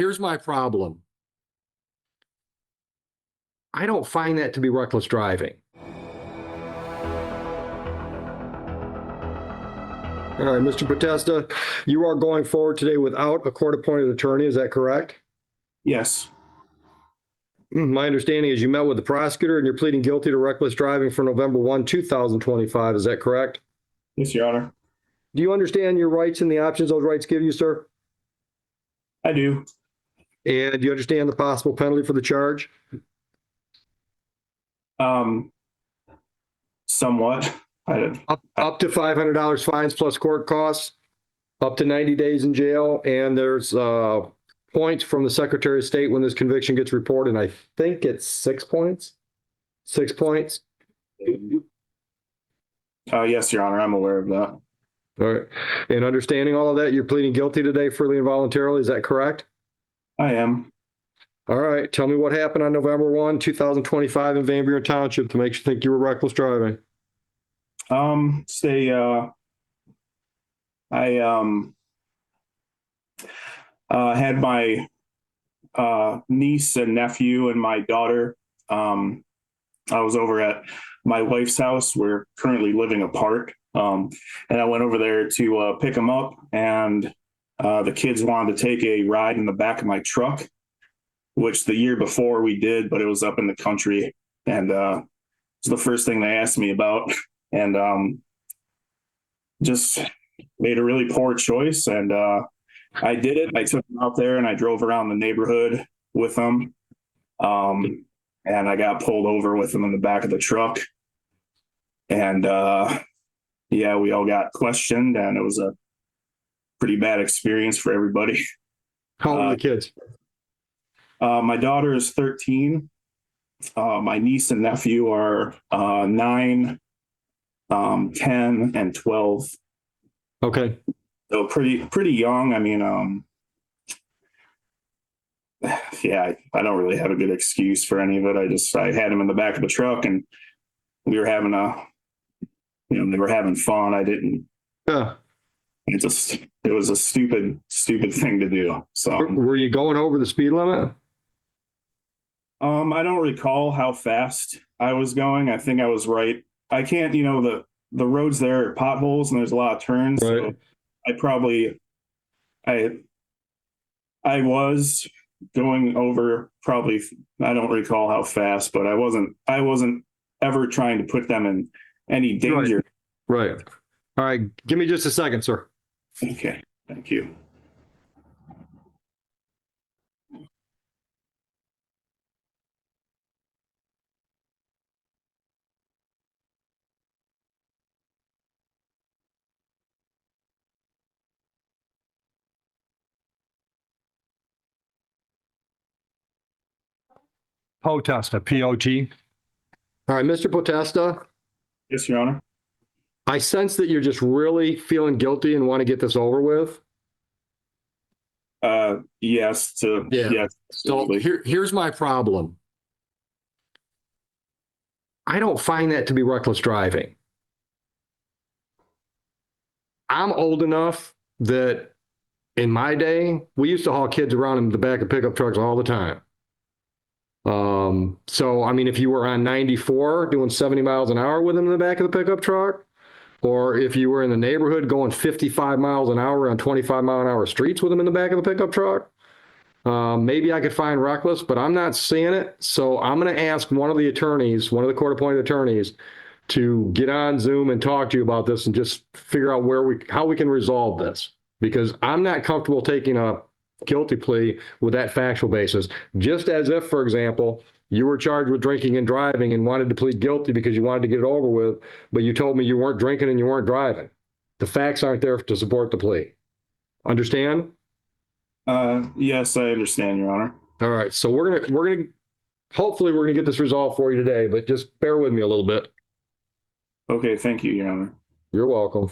Here's my problem. I don't find that to be reckless driving. All right, Mr. Potesta, you are going forward today without a court-appointed attorney, is that correct? Yes. My understanding is you met with the prosecutor and you're pleading guilty to reckless driving for November 1, 2025, is that correct? Yes, Your Honor. Do you understand your rights and the options those rights give you, sir? I do. And do you understand the possible penalty for the charge? Somewhat. Up to $500 fines plus court costs, up to 90 days in jail, and there's points from the Secretary of State when this conviction gets reported, and I think it's 6 points. 6 points. Yes, Your Honor, I'm aware of that. All right. And understanding all of that, you're pleading guilty today freely and voluntarily, is that correct? I am. All right. Tell me what happened on November 1, 2025 in Van Buren Township to make you think you were reckless driving. I had my niece and nephew and my daughter. I was over at my wife's house. We're currently living apart. And I went over there to pick them up, and the kids wanted to take a ride in the back of my truck, which the year before we did, but it was up in the country. And it's the first thing they asked me about. And just made a really poor choice. And I did it. I took them out there and I drove around the neighborhood with them. And I got pulled over with them in the back of the truck. And yeah, we all got questioned, and it was a pretty bad experience for everybody. How old are the kids? My daughter is 13. My niece and nephew are 9, 10, and 12. Okay. So pretty young. I mean, yeah, I don't really have a good excuse for any of it. I had them in the back of the truck, and we were having they were having fun. I didn't. Yeah. It was a stupid thing to do. So were you going over the speed limit? I don't recall how fast I was going. I think I was right. I can't, the roads there are potholes and there's a lot of turns. Right. So I was going over probably, I don't recall how fast, but I wasn't ever trying to put them in any danger. Right. All right. Give me just a second, sir. Okay. Thank you. Potesta, P-O-T. All right, Mr. Potesta, Yes, Your Honor. I sense that you're just really feeling guilty and want to get this over with. Yes. Yes. So here's my problem. I don't find that to be reckless driving. I'm old enough that in my day, we used to haul kids around in the back of pickup trucks all the time. So, I mean, if you were on 94 doing 70 miles an hour with them in the back of the pickup truck, or if you were in the neighborhood going 55 miles an hour on 25-mile-an-hour streets with them in the back of the pickup truck, maybe I could find reckless, but I'm not seeing it. So I'm going to ask one of the attorneys, one of the court-appointed attorneys, to get on Zoom and talk to you about this and just figure out how we can resolve this, because I'm not comfortable taking a guilty plea with that factual basis. Just as if, for example, you were charged with drinking and driving and wanted to plead guilty because you wanted to get it over with, but you told me you weren't drinking and you weren't driving. The facts aren't there to support the plea. Understand? Yes, I understand, Your Honor. All right. So hopefully we're gonna get this resolved for you today, but just bear with me a little bit. Okay, thank you, Your Honor. You're welcome.